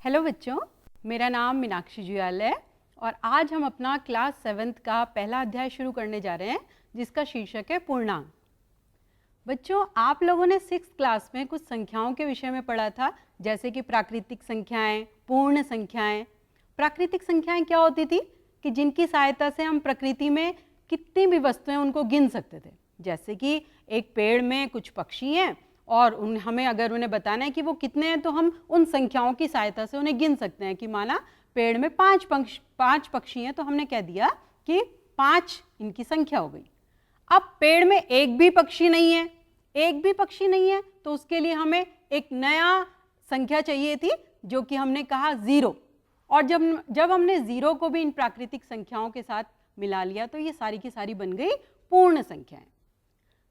Hello बच्चों, मेरा नाम मीनाक्षी जुयाल है और आज हम अपना क्लास 7th का पहला अध्याय शुरू करने जा रहे हैं जिसका शीर्षक है पूर्णांक। बच्चों, आप लोगों ने 6th क्लास में कुछ संख्याओं के विषय में पढ़ा था, जैसे कि प्राकृतिक संख्याएं, पूर्ण संख्याएं। प्राकृतिक संख्याएं क्या होती थी कि जिनकी सहायता से हम प्रकृति में कितनी भी वस्तुएं उनको गिन सकते थे। जैसे कि एक पेड़ में कुछ पक्षी हैं और हमें अगर उन्हें बताना है कि वो कितने हैं तो हम उन संख्याओं की सहायता से उन्हें गिन सकते हैं कि माना पेड़ में 5 पक्षी हैं तो हमने कह दिया कि 5 इनकी संख्या हो गई। अब पेड़ में एक भी पक्षी नहीं है, तो उसके लिए हमें एक नया संख्या चाहिए थी जो कि हमने कहा 0। और जब हमने 0 को भी इन प्राकृतिक संख्याओं के साथ मिला लिया तो ये सारी की सारी बन गई पूर्ण संख्याएं।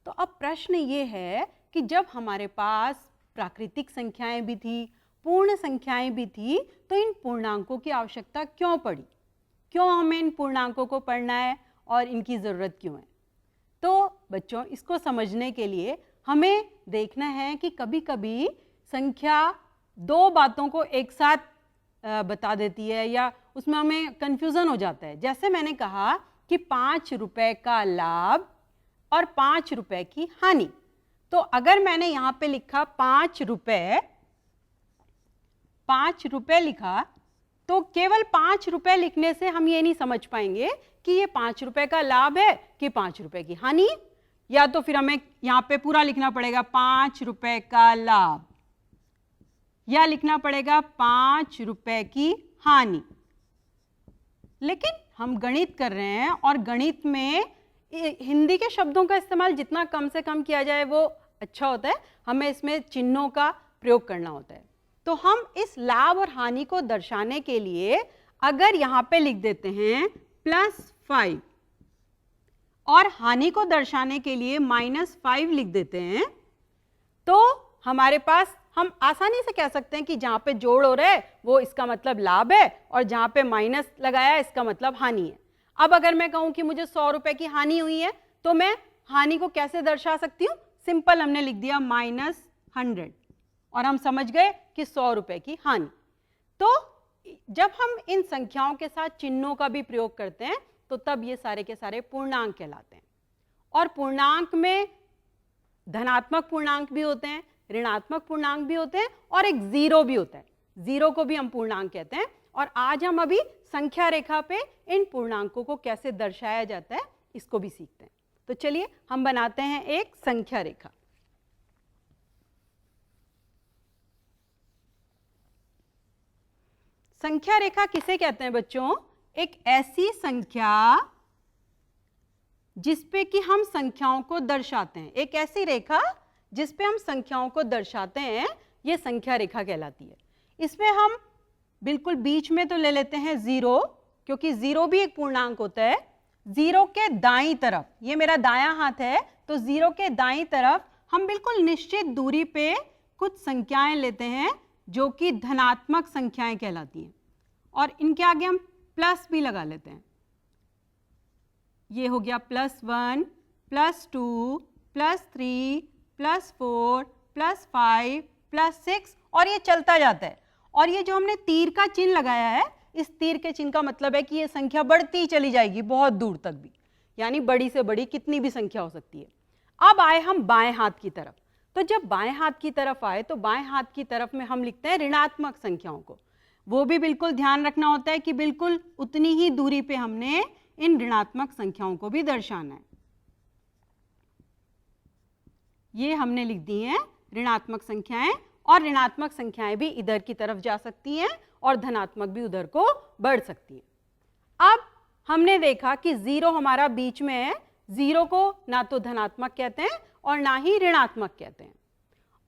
तो अब प्रश्न ये है कि जब हमारे पास प्राकृतिक संख्याएं भी थी, पूर्ण संख्याएं भी थी, तो इन पूर्णांकों की आवश्यकता क्यों पड़ी? क्यों हमें इन पूर्णांकों को पढ़ना है और इनकी ज़रूरत क्यों है? तो बच्चों, इसको समझने के लिए हमें देखना है कि कभी कभी संख्या दो बातों को एक साथ बता देती है या उसमें हमें कन्फ्यूज़न हो जाता है। जैसे मैंने कहा कि 5 रुपए का लाभ और 5 रुपए की हानि। तो अगर मैंने यहाँ पे लिखा 5 रुपए लिखा तो केवल 5 रुपए लिखने से हम ये नहीं समझ पाएंगे कि ये 5 रुपए का लाभ है कि 5 रुपए की हानि, या तो फिर हमें यहाँ पे पूरा लिखना पड़ेगा 5 रुपए का लाभ या लिखना पड़ेगा 5 रुपए की हानि। लेकिन हम गणित कर रहे हैं और गणित में हिंदी के शब्दों का इस्तेमाल जितना कम से कम किया जाए वो अच्छा होता है। हमें इसमें चिन्हों का प्रयोग करना होता है। तो हम इस लाभ और हानि को दर्शाने के लिए अगर यहाँ पे लिख देते हैं +5 और हानि को दर्शाने के लिए -5 लिख देते हैं, तो हमारे पास हम आसानी से कह सकते हैं कि जहाँ पे जोड़ हो रहा है वो इसका मतलब लाभ है और जहाँ पे माइनस लगाया है इसका मतलब हानि है। अब अगर मैं कहूँ कि मुझे 100 रुपए की हानि हुई है तो मैं हानि को कैसे दर्शा सकती हूँ? सिंपल, हमने लिख दिया -100 और हम समझ गए कि 100 रुपए की हानि। तो जब हम इन संख्याओं के साथ चिन्हों का भी प्रयोग करते हैं तो तब ये सारे के सारे पूर्णांक कहलाते हैं। और पूर्णांक में धनात्मक पूर्णांक भी होते हैं, ऋणात्मक पूर्णांक भी होते हैं और एक 0 भी होता है। 0 को भी हम पूर्णांक कहते हैं। और आज हम अभी संख्या रेखा पे इन पूर्णांकों को कैसे दर्शाया जाता है इसको भी सीखते हैं। तो चलिए हम बनाते हैं एक संख्या रेखा। संख्या रेखा किसे कहते हैं बच्चों? एक ऐसी संख्या जिसपे कि हम संख्याओं को दर्शाते हैं। एक ऐसी रेखा जिसपे हम संख्याओं को दर्शाते हैं, ये संख्या रेखा कहलाती है। इसमें हम बिल्कुल बीच में तो ले लेते हैं 0, क्योंकि 0 भी एक पूर्णांक होता है। 0 के दाईं तरफ, ये मेरा दायां हाथ है, तो 0 के दाईं तरफ हम बिल्कुल निश्चित दूरी पे कुछ संख्याएं लेते हैं जो कि धनात्मक संख्याएं कहलाती हैं और इनके आगे हम प्लस भी लगा लेते हैं। ये हो गया +1, +2, +3, +4, +5, +6 और ये चलता जाता है। और ये जो हमने तीर का चिन्ह लगाया है, इस तीर के चिन्ह का मतलब है कि ये संख्या बढ़ती चली जाएगी बहुत दूर तक भी, यानी बड़ी से बड़ी कितनी भी संख्या हो सकती है। अब आए हम बाएं हाथ की तरफ। तो जब बाएं हाथ की तरफ आए तो बाएं हाथ की तरफ में हम लिखते हैं ऋणात्मक संख्याओं को। वो भी बिल्कुल ध्यान रखना होता है कि बिल्कुल उतनी ही दूरी पे हमने इन ऋणात्मक संख्याओं को भी दर्शाना है। ये हमने लिख दी हैं ऋणात्मक संख्याएं, और ऋणात्मक संख्याएं भी इधर की तरफ जा सकती हैं और धनात्मक भी उधर को बढ़ सकती है। अब हमने देखा कि 0 हमारा बीच में है। 0 को ना तो धनात्मक कहते हैं और ना ही ऋणात्मक कहते हैं।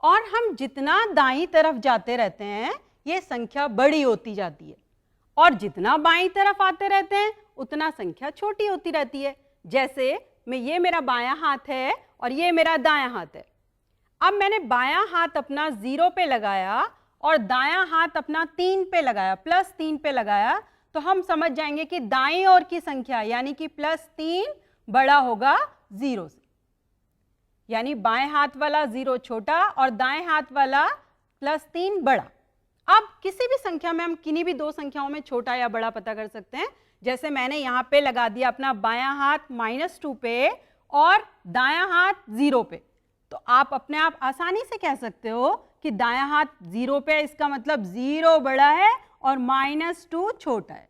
और हम जितना दाईं तरफ जाते रहते हैं ये संख्या बड़ी होती जाती है और जितना बाईं तरफ आते रहते हैं उतना संख्या छोटी होती रहती है। जैसे ये मेरा बायां हाथ है और ये मेरा दायां हाथ है। अब मैंने बायां हाथ अपना 0 पे लगाया और दायां हाथ अपना 3 पे लगाया, +3 पे लगाया, तो हम समझ जाएंगे कि दाईं ओर की संख्या यानी कि +3 बड़ा होगा 0 से। यानी बाएं हाथ वाला 0 छोटा और दाएं हाथ वाला +3 बड़ा। अब किसी भी संख्या में हम किन्हीं भी दो संख्याओं में छोटा या बड़ा पता कर सकते हैं। जैसे मैंने यहाँ पे लगा दिया अपना बायां हाथ -2 पे और दायां हाथ 0 पे, तो आप अपने आप आसानी से कह सकते हो कि दायां हाथ 0 पे, इसका मतलब 0 बड़ा है और -2 छोटा है।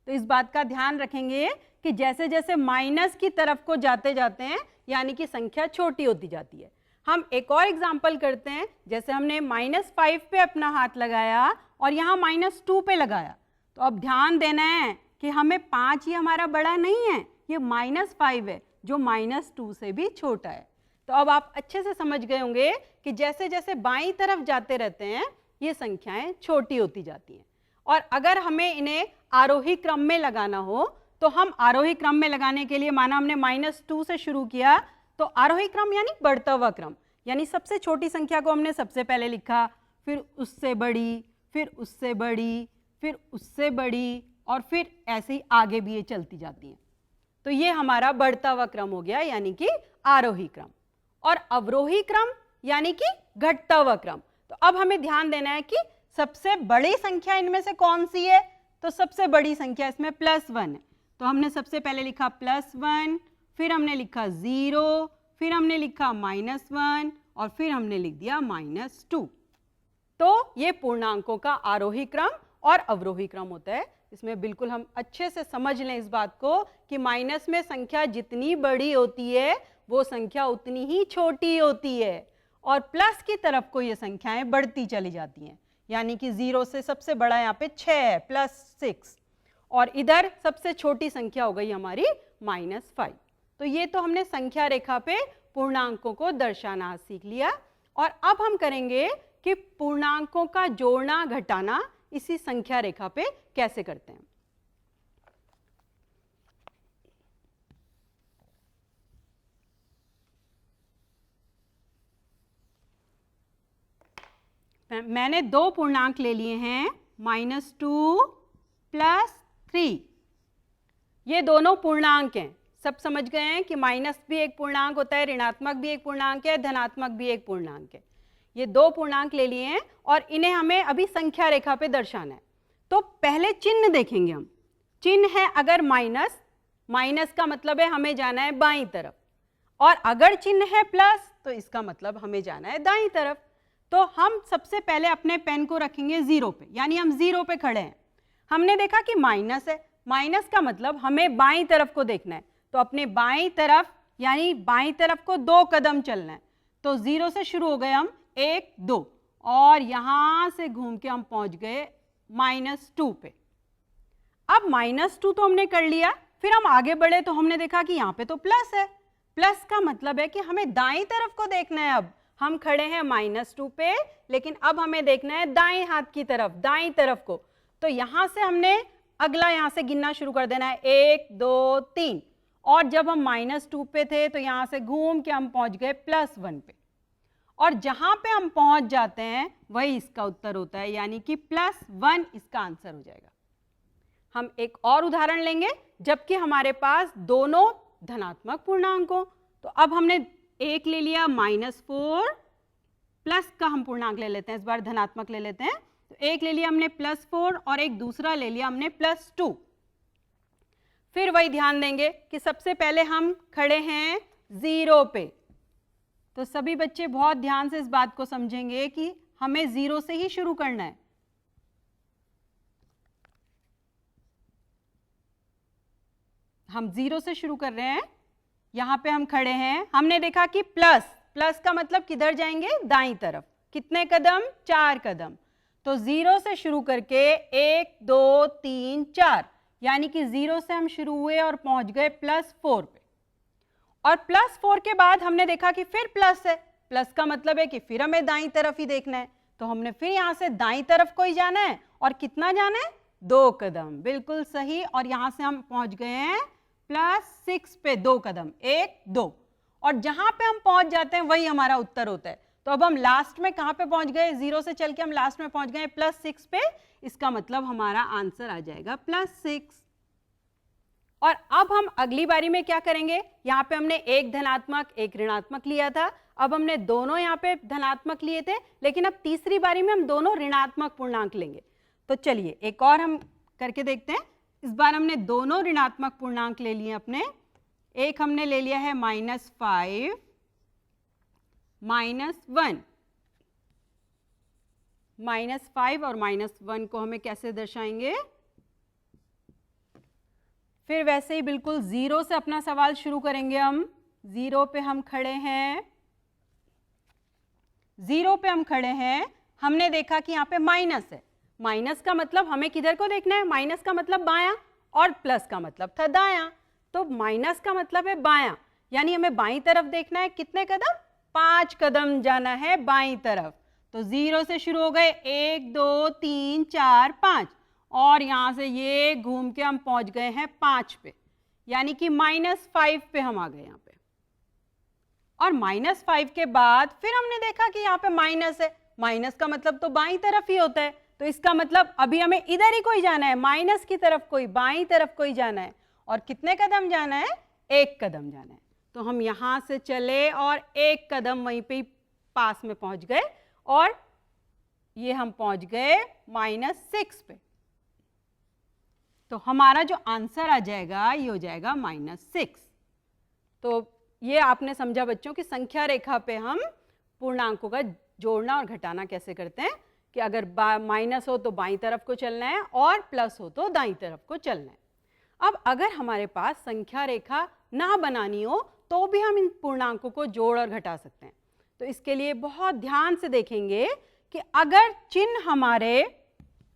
तो इस बात का ध्यान रखेंगे कि जैसे जैसे माइनस की तरफ को जाते जाते हैं यानी कि संख्या छोटी होती जाती है। हम एक और एग्जाम्पल करते हैं। जैसे हमने -5 पे अपना हाथ लगाया और यहाँ -2 पे लगाया, तो अब ध्यान देना है कि हमें 5 ही हमारा बड़ा नहीं है, ये -5 है जो -2 से भी छोटा है। तो अब आप अच्छे से समझ गए होंगे कि जैसे जैसे बाईं तरफ जाते रहते हैं ये संख्याएं छोटी होती जाती हैं। और अगर हमें इन्हें आरोही क्रम में लगाना हो तो हम आरोही क्रम में लगाने के लिए, माना हमने -2 से शुरू किया, तो आरोही क्रम यानी बढ़ता हुआ क्रम, यानी सबसे छोटी संख्या को हमने सबसे पहले लिखा, फिर उससे बड़ी, फिर उससे बड़ी, फिर उससे बड़ी, और फिर ऐसे ही आगे भी ये चलती जाती हैं। तो ये हमारा बढ़ता हुआ क्रम हो गया यानी कि आरोही क्रम। और अवरोही क्रम यानी कि घटता हुआ क्रम। तो अब हमें ध्यान देना है कि सबसे बड़ी संख्या इनमें से कौन सी है, तो सबसे बड़ी संख्या इसमें +1 है। तो हमने सबसे पहले लिखा +1, फिर हमने लिखा 0, फिर हमने लिखा -1 और फिर हमने लिख दिया -2। तो ये पूर्णांकों का आरोही क्रम और अवरोही क्रम होता है। इसमें बिल्कुल हम अच्छे से समझ लें इस बात को कि माइनस में संख्या जितनी बड़ी होती है वो संख्या उतनी ही छोटी होती है, और प्लस की तरफ को ये संख्याएं बढ़ती चली जाती हैं। यानी कि 0 से सबसे बड़ा यहाँ पे 6 है, +6, और इधर सबसे छोटी संख्या हो गई हमारी -5। तो ये तो हमने संख्या रेखा पे पूर्णांकों को दर्शाना सीख लिया। और अब हम करेंगे कि पूर्णांकों का जोड़ना घटाना इसी संख्या रेखा पे कैसे करते हैं। मैंने दो पूर्णांक ले लिए हैं, -2 + 3। ये दोनों पूर्णांक हैं। सब समझ गए हैं कि माइनस भी एक पूर्णांक होता है, ऋणात्मक भी एक पूर्णांक है, धनात्मक भी एक पूर्णांक है। ये दो पूर्णांक ले लिए हैं और इन्हें हमें अभी संख्या रेखा पे दर्शाना है। तो पहले चिन्ह देखेंगे हम। चिन्ह है अगर माइनस, माइनस का मतलब है हमें जाना है बाईं तरफ, और अगर चिन्ह है प्लस तो इसका मतलब हमें जाना है दाईं तरफ। तो हम सबसे पहले अपने पेन को रखेंगे 0 पे, यानी हम 0 पे खड़े हैं। हमने देखा कि माइनस है, माइनस का मतलब हमें बाईं तरफ को देखना है, तो अपने बाईं तरफ यानी बाईं तरफ को 2 कदम चलना है। तो 0 से शुरू हो गए हम 1, 2, और यहां से घूम के हम पहुंच गए -2 पे। अब -2 तो हमने कर लिया, फिर हम आगे बढ़े तो हमने देखा कि यहाँ पे तो प्लस है। प्लस का मतलब है कि हमें दाईं तरफ को देखना है। अब हम खड़े हैं -2 पे, लेकिन अब हमें देखना है दाएं हाथ की तरफ, दाईं तरफ को। तो यहाँ से हमने अगला यहाँ से गिनना शुरू कर देना है, 1, 2, 3, और जब हम -2 पे थे तो यहाँ से घूम के हम पहुँच गए +1 पे, और जहाँ पे हम पहुँच जाते हैं वही इसका उत्तर होता है, यानी कि +1 इसका आंसर हो जाएगा। हम एक और उदाहरण लेंगे जबकि हमारे पास दोनों धनात्मक पूर्णांक हो। तो अब हमने एक ले लिया -4, प्लस का हम पूर्णांक ले लेते हैं, इस बार धनात्मक ले लेते हैं। तो एक ले लिया हमने +4 और एक दूसरा ले लिया हमने +2। फिर वही ध्यान देंगे कि सबसे पहले हम खड़े हैं 0 पे। तो सभी बच्चे बहुत ध्यान से इस बात को समझेंगे कि हमें 0 से ही शुरू करना है। हम 0 से शुरू कर रहे हैं, यहाँ पे हम खड़े हैं। हमने देखा कि प्लस, प्लस का मतलब किधर जाएंगे, दाईं तरफ। कितने कदम, 4 कदम। तो 0 से शुरू करके 1, 2, 3, 4, यानी कि 0 से हम शुरू हुए और पहुंच गए +4 पे। और +4 के बाद हमने देखा कि फिर प्लस है, प्लस का मतलब है कि फिर हमें दाईं तरफ ही देखना है। तो हमने फिर यहाँ से दाईं तरफ को ही जाना है, और कितना जाना है, 2 कदम, बिल्कुल सही। और यहाँ से हम पहुंच गए हैं +6 पे, 2 कदम, 1, 2, और जहां पे हम पहुंच जाते हैं वही हमारा उत्तर होता है। तो अब हम लास्ट में कहां पे पहुंच गए, 0 से चल के हम लास्ट में पहुंच गए +6 पे, इसका मतलब हमारा आंसर आ जाएगा +6। और अब हम अगली बारी में क्या करेंगे, यहाँ पे हमने एक धनात्मक एक ऋणात्मक लिया था, अब हमने दोनों यहाँ पे धनात्मक लिए थे, लेकिन अब तीसरी बारी में हम दोनों ऋणात्मक पूर्णांक लेंगे। तो चलिए एक और हम करके देखते हैं। इस बार हमने दोनों ऋणात्मक पूर्णांक ले लिए अपने। एक हमने ले लिया है -5 -1। -5 और -1 को हमें कैसे दर्शाएंगे? फिर वैसे ही बिल्कुल 0 से अपना सवाल शुरू करेंगे हम। 0 पे हम खड़े हैं, 0 पे हम खड़े हैं। हमने देखा कि यहाँ पे माइनस है। माइनस का मतलब हमें किधर को देखना है? माइनस का मतलब बायां और प्लस का मतलब था दायां। तो माइनस का मतलब है बायां, यानी हमें बाईं तरफ देखना है। कितने कदम? 5 कदम जाना है बाईं तरफ। तो 0 से शुरू हो गए, 1 2 3 4 5, और यहाँ से ये घूम के हम पहुंच गए हैं 5 पे, यानी कि -5 पे हम आ गए यहाँ पे। और -5 के बाद फिर हमने देखा कि यहाँ पे माइनस है। माइनस का मतलब तो बाईं तरफ ही होता है, तो इसका मतलब अभी हमें इधर ही कोई जाना है, माइनस की तरफ कोई, बाईं तरफ कोई जाना है। और कितने कदम जाना है? 1 कदम जाना है। तो हम यहाँ से चले और 1 कदम वहीं पे पास में पहुंच गए, और ये हम पहुंच गए -6 पे। तो हमारा जो आंसर आ जाएगा ये हो जाएगा -6। तो ये आपने समझा बच्चों कि संख्या रेखा पे हम पूर्णांकों का जोड़ना और घटाना कैसे करते हैं, कि अगर माइनस हो तो बाईं तरफ को चलना है और प्लस हो तो दाईं तरफ को चलना है। अब अगर हमारे पास संख्या रेखा ना बनानी हो तो भी हम इन पूर्णांकों को जोड़ और घटा सकते हैं। तो इसके लिए बहुत ध्यान से देखेंगे कि अगर चिन्ह हमारे,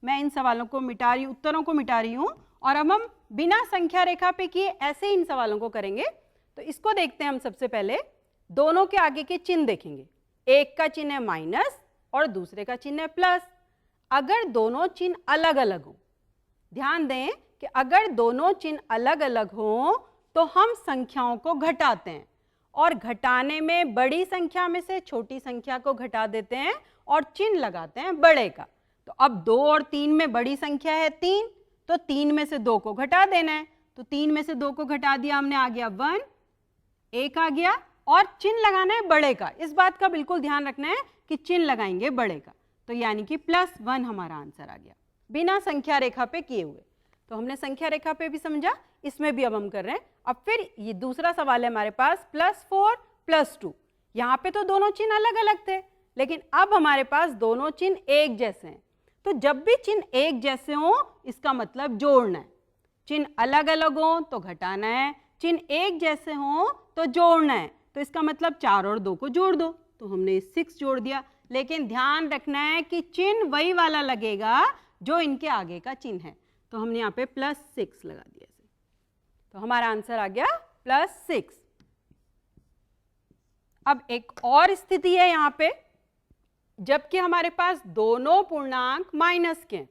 मैं इन सवालों को मिटा रही हूँ, उत्तरों को मिटा रही हूँ, और अब हम बिना संख्या रेखा पे किए ऐसे ही इन सवालों को करेंगे। तो इसको देखते हैं हम। सबसे पहले दोनों के आगे के चिन्ह देखेंगे। एक का चिन्ह है माइनस और दूसरे का चिन्ह है प्लस। अगर दोनों चिन्ह अलग अलग हो, ध्यान दें कि अगर दोनों चिन्ह अलग अलग हो तो हम संख्याओं को घटाते हैं, और घटाने में बड़ी संख्या में से छोटी संख्या को घटा देते हैं और चिन्ह लगाते हैं बड़े का। तो अब 2 और 3 में बड़ी संख्या है 3, तो 3 में से 2 को घटा देना है। तो 3 में से 2 को घटा दिया हमने, आ गया 1, 1 आ गया, और चिन्ह लगाना है बड़े का। इस बात का बिल्कुल ध्यान रखना है कि चिन्ह लगाएंगे बड़े का। तो यानी कि +1 हमारा आंसर आ गया बिना संख्या रेखा पे किए हुए। तो हमने संख्या रेखा पे भी समझा, इसमें भी अब हम कर रहे हैं। अब फिर ये दूसरा सवाल है हमारे पास, +4 +2। यहाँ पे तो दोनों चिन्ह अलग अलग थे, लेकिन अब हमारे पास दोनों चिन्ह एक जैसे हैं। तो जब भी चिन्ह एक जैसे हों इसका मतलब जोड़ना है। चिन्ह अलग अलग हों तो घटाना है, चिन्ह एक जैसे हों तो जोड़ना है। तो इसका मतलब 4 और 2 को जोड़ दो। तो हमने 6 जोड़ दिया, लेकिन ध्यान रखना है कि चिन्ह वही वाला लगेगा जो इनके आगे का चिन्ह है। तो हमने यहाँ पे +6 लगा दिया इसे। तो हमारा आंसर आ गया +6। अब एक और स्थिति है यहाँ पे, जबकि हमारे पास दोनों पूर्णांक माइनस के हैं।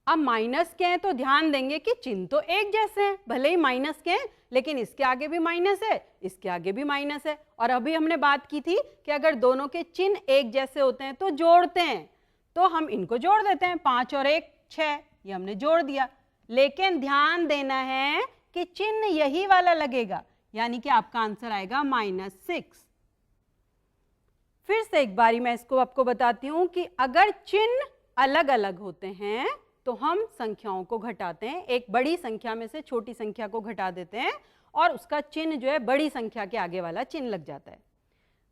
अब माइनस के हैं तो ध्यान देंगे कि चिन्ह तो एक जैसे हैं, भले ही माइनस के हैं, लेकिन इसके आगे भी माइनस है, इसके आगे भी माइनस है। और अभी हमने बात की थी कि अगर दोनों के चिन्ह एक जैसे होते हैं तो जोड़ते हैं, तो हम इनको जोड़ देते हैं। 5 और 1 6, ये हमने जोड़ दिया। लेकिन ध्यान देना है कि चिन्ह यही वाला लगेगा, यानी कि आपका आंसर आएगा -6। फिर से एक बारी मैं इसको आपको बताती हूँ कि अगर चिन्ह अलग अलग होते हैं तो हम संख्याओं को घटाते हैं। एक बड़ी संख्या में से छोटी संख्या को घटा देते हैं और उसका चिन्ह जो है बड़ी संख्या के आगे वाला चिन्ह लग जाता है।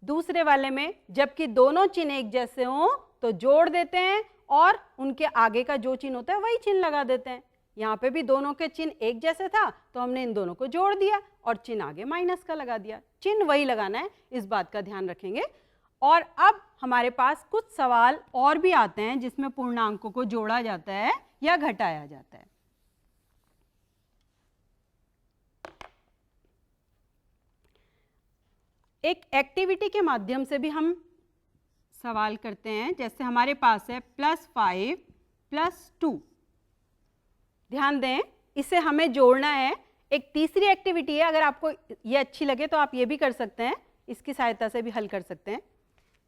दूसरे वाले में जबकि दोनों चिन्ह एक जैसे हों तो जोड़ देते हैं और उनके आगे का जो चिन्ह होता है वही चिन्ह लगा देते हैं। यहाँ पे भी दोनों के चिन्ह एक जैसे था तो हमने इन दोनों को जोड़ दिया और चिन्ह आगे माइनस का लगा दिया। चिन्ह वही लगाना है, इस बात का ध्यान रखेंगे। और अब हमारे पास कुछ सवाल और भी आते हैं जिसमें पूर्णांकों को जोड़ा जाता है या घटाया जाता है। एक एक्टिविटी के माध्यम से भी हम सवाल करते हैं। जैसे हमारे पास है +5 +2, ध्यान दें इसे हमें जोड़ना है। एक तीसरी एक्टिविटी है, अगर आपको ये अच्छी लगे तो आप ये भी कर सकते हैं, इसकी सहायता से भी हल कर सकते हैं।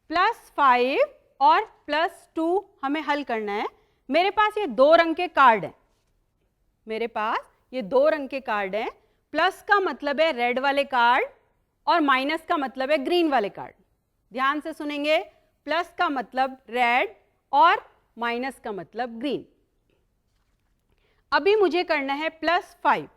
+5 और +2 हमें हल करना है। मेरे पास ये 2 रंग के कार्ड हैं, मेरे पास ये 2 रंग के कार्ड हैं। प्लस का मतलब है रेड वाले कार्ड और माइनस का मतलब है ग्रीन वाले कार्ड। ध्यान से सुनेंगे, प्लस का मतलब रेड और माइनस का मतलब ग्रीन। अभी मुझे करना है +5।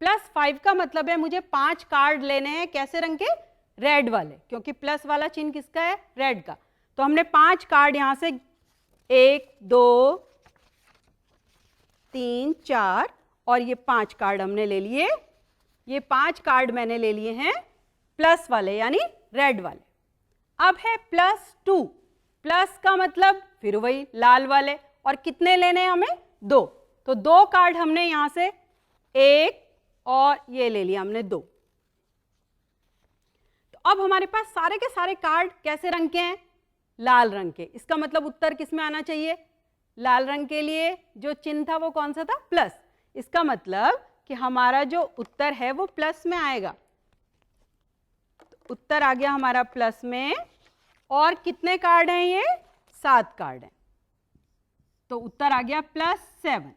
+5 का मतलब है मुझे 5 कार्ड लेने हैं, कैसे रंग के? रेड वाले, क्योंकि प्लस वाला चिन्ह किसका है? रेड का। तो हमने 5 कार्ड यहां से 1 2 3 4 और ये 5 कार्ड हमने ले लिए। ये 5 कार्ड मैंने ले लिए हैं प्लस वाले यानी रेड वाले। अब है +2। प्लस का मतलब फिर वही लाल वाले, और कितने लेने हैं हमें? 2। तो 2 कार्ड हमने यहां से 1 और ये ले लिया हमने 2। तो अब हमारे पास सारे के सारे कार्ड कैसे रंग के हैं? लाल रंग के। इसका मतलब उत्तर किस में आना चाहिए? लाल रंग के लिए जो चिन्ह था वो कौन सा था? प्लस। इसका मतलब कि हमारा जो उत्तर है वो प्लस में आएगा। तो उत्तर आ गया हमारा प्लस में। और कितने कार्ड हैं ये? 7 कार्ड हैं। तो उत्तर आ गया +7।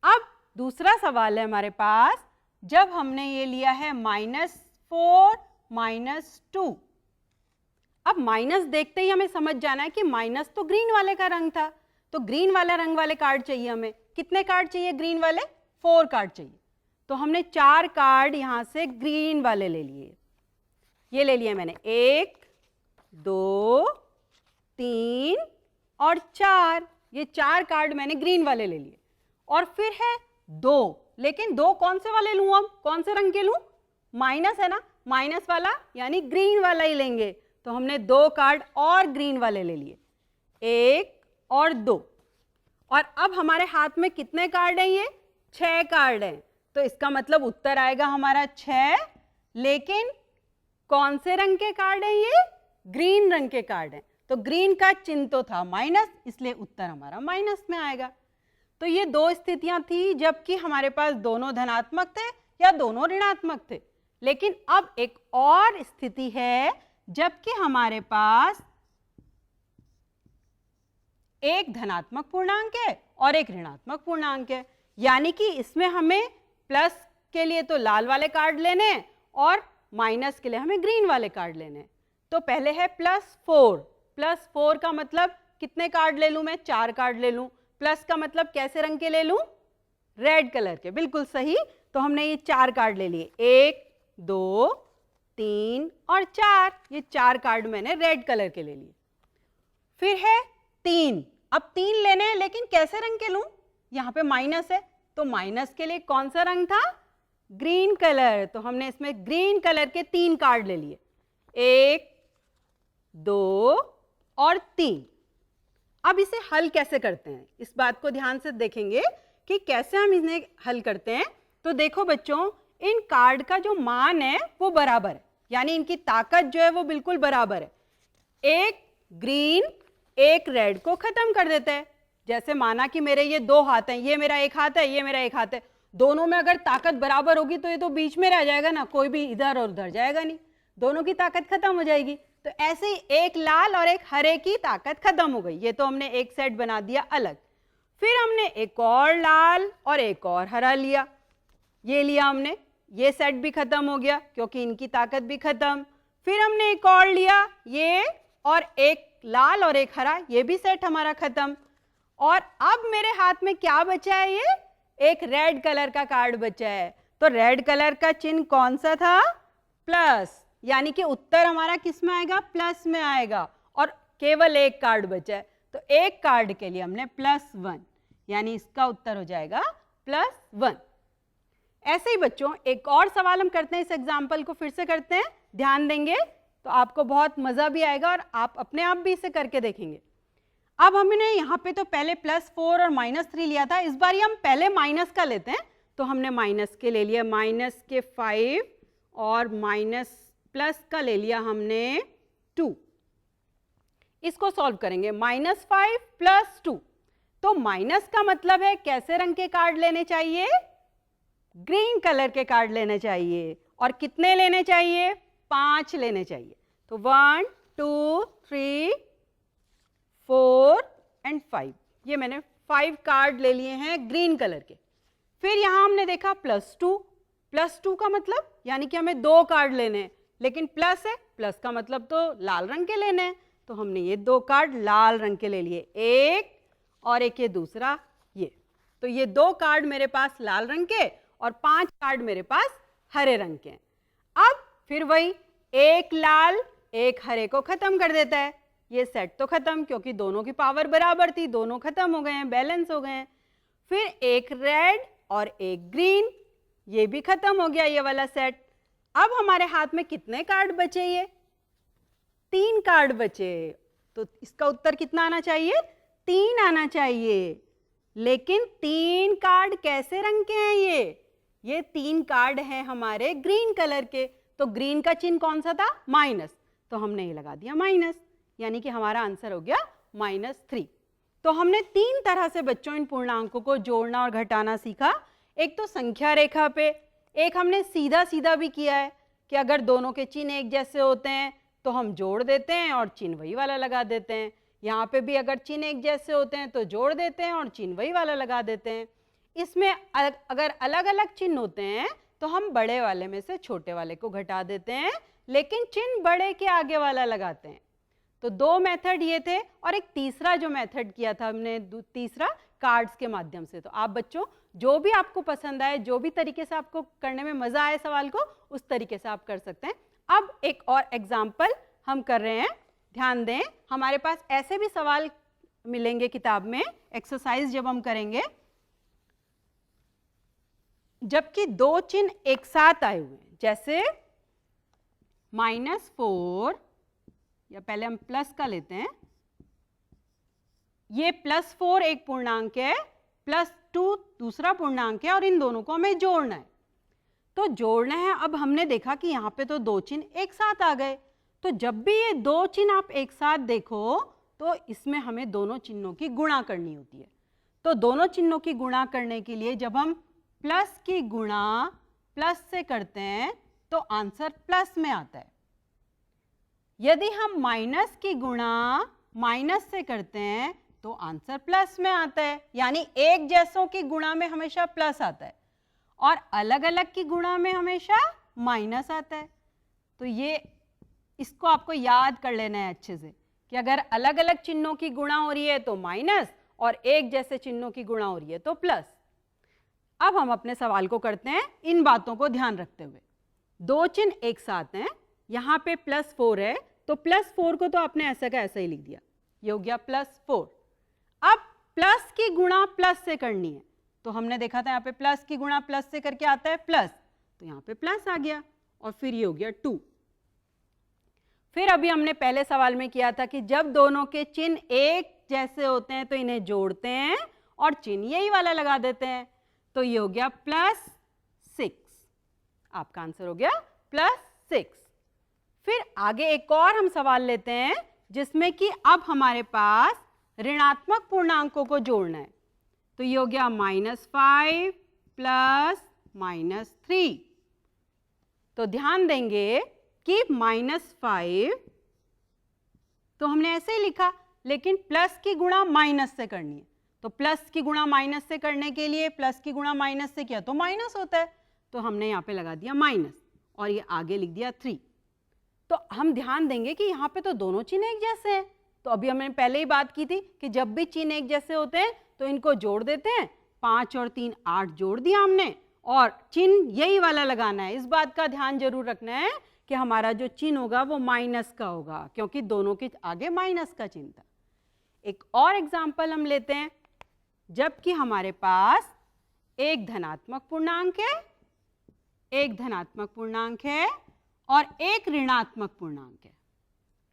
अब दूसरा सवाल है हमारे पास, जब हमने ये लिया है -4 -2। अब माइनस देखते ही हमें समझ जाना है कि माइनस तो ग्रीन वाले का रंग था, तो ग्रीन वाला रंग वाले कार्ड चाहिए हमें। कितने कार्ड चाहिए ग्रीन वाले? 4 कार्ड चाहिए। तो हमने 4 कार्ड यहां से ग्रीन वाले ले लिए। ये ले लिए मैंने 1 2 3 और 4। ये 4 कार्ड मैंने ग्रीन वाले ले लिए। और फिर है 2, लेकिन 2 कौन से वाले लूं? अब कौन से रंग के लूं? माइनस है ना, माइनस वाला यानी ग्रीन वाला ही लेंगे। तो हमने 2 कार्ड और ग्रीन वाले ले लिए, 1 और 2। और अब हमारे हाथ में कितने कार्ड हैं? ये 6 कार्ड हैं। तो इसका मतलब उत्तर आएगा हमारा 6। लेकिन कौन से रंग के कार्ड हैं ये? ग्रीन रंग के कार्ड हैं। तो ग्रीन का चिन्ह तो था माइनस, इसलिए उत्तर हमारा माइनस में आएगा। तो ये 2 स्थितियां थी जबकि हमारे पास दोनों धनात्मक थे या दोनों ऋणात्मक थे। लेकिन अब एक और स्थिति है जबकि हमारे पास एक धनात्मक पूर्णांक है और एक ऋणात्मक पूर्णांक है। यानी कि इसमें हमें प्लस के लिए तो लाल वाले कार्ड लेने हैं और माइनस के लिए हमें ग्रीन वाले कार्ड लेने हैं। तो पहले है +4। +4 का मतलब कितने कार्ड ले लूं मैं? 4 कार्ड ले लूं। प्लस का मतलब कैसे रंग के ले लूं? रेड कलर के। बिल्कुल सही। तो हमने ये 4 कार्ड ले लिए, 1 2 3 और 4। ये 4 कार्ड मैंने रेड कलर के ले लिए। फिर है 3। अब 3 लेने हैं, लेकिन कैसे रंग के लूं? यहाँ पे माइनस है, तो माइनस के लिए कौन सा रंग था? Green colour. तो हमने इसमें ग्रीन कलर के 3 कार्ड ले लिए, 1 2 और 3। अब इसे हल कैसे करते हैं, इस बात को ध्यान से देखेंगे कि कैसे हम इन्हें हल करते हैं। तो देखो बच्चों, इन कार्ड का जो मान है वो बराबर है, यानी इनकी ताकत जो है वो बिल्कुल बराबर है। एक ग्रीन एक रेड को खत्म कर देता है। जैसे माना कि मेरे ये 2 हाथ हैं, ये मेरा 1 हाथ है, ये मेरा 1 हाथ है। दोनों में अगर ताकत बराबर होगी तो ये तो बीच में रह जाएगा ना, कोई भी इधर और उधर जाएगा नहीं, दोनों की ताकत खत्म हो जाएगी। तो ऐसे ही एक लाल और एक हरे की ताकत खत्म हो गई। ये तो हमने एक सेट बना दिया अलग। फिर हमने एक और लाल और एक और हरा लिया, ये लिया हमने, ये सेट भी खत्म हो गया क्योंकि इनकी ताकत भी खत्म। फिर हमने एक और लिया, ये, और एक लाल और एक हरा, ये भी सेट हमारा खत्म। और अब मेरे हाथ में क्या बचा है? ये एक रेड कलर का कार्ड बचा है। तो रेड कलर का चिन्ह कौन सा था? प्लस। यानी कि उत्तर हमारा किस में आएगा? प्लस में आएगा। और केवल एक कार्ड बचा है, तो एक कार्ड के लिए हमने +1, यानी इसका उत्तर हो जाएगा +1। ऐसे ही बच्चों एक और सवाल हम करते हैं, इस एग्जाम्पल को फिर से करते हैं, ध्यान देंगे तो आपको बहुत मजा भी आएगा और आप अपने आप भी इसे करके देखेंगे। अब हमने यहाँ पे तो पहले +4 और -3 लिया था, इस बार हम पहले माइनस का लेते हैं। तो हमने माइनस के ले लिया, माइनस के 5 और माइनस प्लस का ले लिया हमने 2। इसको सॉल्व करेंगे, -5 + 2। तो माइनस का मतलब है कैसे रंग के कार्ड लेने चाहिए? ग्रीन कलर के कार्ड लेने चाहिए। और कितने लेने चाहिए? 5 लेने चाहिए। तो 1 2 3 4 एंड 5, ये मैंने 5 कार्ड ले लिए हैं ग्रीन कलर के। फिर यहाँ हमने देखा +2। +2 का मतलब यानी कि हमें 2 कार्ड लेने हैं, लेकिन प्लस है, प्लस का मतलब तो लाल रंग के लेने हैं। तो हमने ये 2 कार्ड लाल रंग के ले लिए, एक और एक ये दूसरा ये। तो ये 2 कार्ड मेरे पास लाल रंग के और 5 कार्ड मेरे पास हरे रंग के हैं। अब फिर वही, एक लाल एक हरे को खत्म कर देता है। ये सेट तो खत्म, क्योंकि दोनों की पावर बराबर थी, दोनों खत्म हो गए हैं, बैलेंस हो गए हैं। फिर एक रेड और एक ग्रीन, ये भी खत्म हो गया ये वाला सेट। अब हमारे हाथ में कितने कार्ड बचे? ये 3 कार्ड बचे। तो इसका उत्तर कितना आना चाहिए? 3 आना चाहिए। लेकिन 3 कार्ड कैसे रंग के हैं? ये 3 कार्ड हैं हमारे ग्रीन कलर के। तो ग्रीन का चिन्ह कौन सा था? माइनस। तो हमने ये लगा दिया माइनस, यानी कि हमारा आंसर हो गया -3। तो हमने 3 तरह से बच्चों इन पूर्णांकों को जोड़ना और घटाना सीखा। एक तो संख्या रेखा पे, एक हमने सीधा सीधा भी किया है कि अगर दोनों के चिन्ह एक जैसे होते हैं तो हम जोड़ देते हैं और चिन्ह वही वाला लगा देते हैं। यहाँ पे भी अगर चिन्ह एक जैसे होते हैं तो जोड़ देते हैं और चिन्ह वही वाला लगा देते हैं। इसमें अगर अलग अलग चिन्ह होते हैं तो हम बड़े वाले में से छोटे वाले को घटा देते हैं, लेकिन चिन्ह बड़े के आगे वाला लगाते हैं। तो 2 मेथड ये थे, और एक तीसरा जो मेथड किया था हमने, तीसरा कार्ड्स के माध्यम से। तो आप बच्चों जो भी आपको पसंद आए, जो भी तरीके से आपको करने में मज़ा आए सवाल को, उस तरीके से आप कर सकते हैं। अब एक और एग्जाम्पल हम कर रहे हैं, ध्यान दें। हमारे पास ऐसे भी सवाल मिलेंगे किताब में, एक्सरसाइज जब हम करेंगे, जबकि 2 चिन्ह एक साथ आए हुए हैं, जैसे -4, या पहले हम प्लस का लेते हैं। ये +4 एक पूर्णांक है, +2 दूसरा पूर्णांक है, और इन दोनों को हमें जोड़ना है। तो जोड़ना है, अब हमने देखा कि यहाँ पे तो 2 चिन्ह एक साथ आ गए। तो जब भी ये 2 चिन्ह आप एक साथ देखो तो इसमें हमें दोनों चिन्हों की गुणा करनी होती है। तो दोनों चिन्हों की गुणा करने के लिए जब हम प्लस की गुणा प्लस से करते हैं तो आंसर प्लस में आता है। यदि हम माइनस की गुणा माइनस से करते हैं तो आंसर प्लस में आता है। यानी एक जैसों की गुणा में हमेशा प्लस आता है और अलग अलग की गुणा में हमेशा माइनस आता है। तो ये इसको आपको याद कर लेना है अच्छे से कि अगर अलग अलग चिन्हों की गुणा हो रही है तो माइनस, और एक जैसे चिन्हों की गुणा हो रही है तो प्लस। अब हम अपने सवाल को करते हैं इन बातों को ध्यान रखते हुए। 2 चिन्ह एक साथ हैं, यहाँ पे +4 है, तो +4 को तो आपने ऐसा का ऐसा ही लिख दिया, ये हो गया +4। अब प्लस की गुणा प्लस से करनी है, तो हमने देखा था यहाँ पे प्लस की गुणा प्लस से करके आता है प्लस, तो यहाँ पे प्लस आ गया, और फिर ये हो गया 2। फिर अभी हमने पहले सवाल में किया था कि जब दोनों के चिन्ह एक जैसे होते हैं तो इन्हें जोड़ते हैं और चिन्ह यही वाला लगा देते हैं, तो ये हो गया +6। आपका आंसर हो गया +6। फिर आगे एक और हम सवाल लेते हैं जिसमें कि अब हमारे पास ऋणात्मक पूर्णांकों को जोड़ना है, तो ये हो गया -5 + -3। तो ध्यान देंगे कि -5 तो हमने ऐसे ही लिखा, लेकिन प्लस की गुणा माइनस से करनी है, तो प्लस की गुणा माइनस से करने के लिए प्लस की गुणा माइनस से किया तो माइनस होता है, तो हमने यहाँ पे लगा दिया माइनस और ये आगे लिख दिया 3। तो हम ध्यान देंगे कि यहाँ पे तो दोनों चिन्ह एक जैसे हैं, तो अभी हमने पहले ही बात की थी कि जब भी चिन्ह एक जैसे होते हैं तो इनको जोड़ देते हैं। 5 और 3 8 जोड़ दिया हमने, और चिन्ह यही वाला लगाना है। इस बात का ध्यान जरूर रखना है कि हमारा जो चिन्ह होगा वो माइनस का होगा, क्योंकि दोनों के आगे माइनस का चिन्ह था। एक और एग्जाम्पल हम लेते हैं, जबकि हमारे पास एक धनात्मक पूर्णांक है, एक धनात्मक पूर्णांक है और एक ऋणात्मक पूर्णांक है।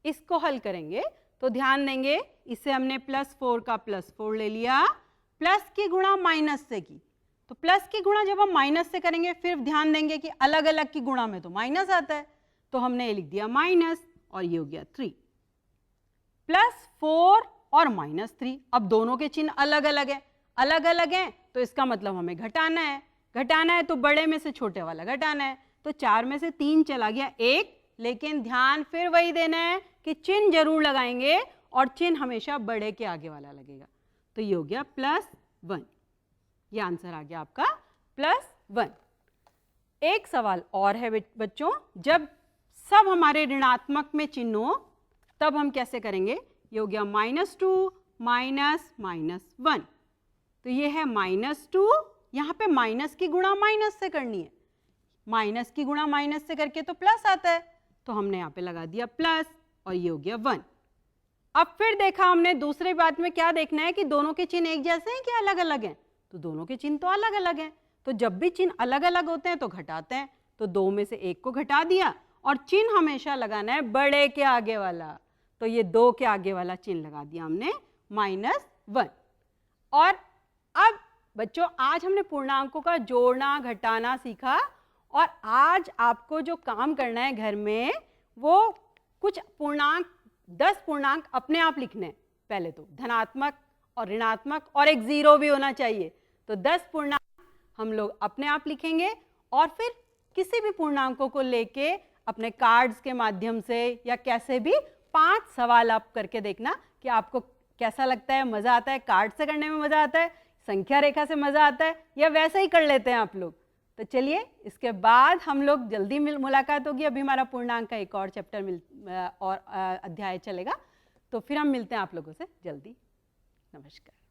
इसको हल करेंगे तो ध्यान देंगे, इसे हमने +4 का +4 ले लिया, प्लस की गुणा माइनस से की, तो प्लस की गुणा जब हम माइनस से करेंगे फिर ध्यान देंगे कि अलग अलग की गुणा में तो माइनस आता है, तो हमने ये लिख दिया माइनस और ये हो गया 3। +4 और -3, अब दोनों के चिन्ह अलग अलग है, अलग अलग हैं तो इसका मतलब हमें घटाना है। घटाना है तो बड़े में से छोटे वाला घटाना है, तो 4 में से 3 चला गया 1, लेकिन ध्यान फिर वही देना है कि चिन्ह जरूर लगाएंगे और चिन्ह हमेशा बड़े के आगे वाला लगेगा, तो ये हो गया +1। ये आंसर आ गया आपका +1। एक सवाल और है बच्चों, जब सब हमारे ऋणात्मक में चिन्ह हो तब हम कैसे करेंगे, ये हो गया -2 माइनस -1, तो ये है -2, यहाँ पे माइनस की गुणा माइनस से करनी है, माइनस की गुणा माइनस से करके तो प्लस आता है, तो हमने यहाँ पे लगा दिया प्लस और ये हो गया 1। अब फिर देखा हमने दूसरी बात में क्या देखना है कि दोनों के चिन्ह एक जैसे हैं कि अलग अलग हैं, तो दोनों के चिन्ह तो अलग अलग हैं, तो जब भी चिन्ह अलग अलग होते हैं तो घटाते हैं, तो 2 में से 1 को घटा दिया और चिन्ह हमेशा लगाना है बड़े के आगे वाला, तो ये 2 के आगे वाला चिन्ह लगा दिया हमने -1। और अब बच्चों आज हमने पूर्णांकों का जोड़ना घटाना सीखा, और आज आपको जो काम करना है घर में वो कुछ पूर्णांक 10 पूर्णांक अपने आप लिखने हैं, पहले तो धनात्मक और ऋणात्मक और एक 0 भी होना चाहिए, तो 10 पूर्णांक हम लोग अपने आप लिखेंगे और फिर किसी भी पूर्णांकों को लेके अपने कार्ड्स के माध्यम से या कैसे भी 5 सवाल आप करके देखना कि आपको कैसा लगता है, मज़ा आता है, कार्ड से करने में मज़ा आता है, संख्या रेखा से मज़ा आता है, या वैसे ही कर लेते हैं आप लोग। तो चलिए इसके बाद हम लोग जल्दी मुलाकात होगी, अभी हमारा पूर्णांक का एक और चैप्टर और अध्याय चलेगा, तो फिर हम मिलते हैं आप लोगों से जल्दी। नमस्कार।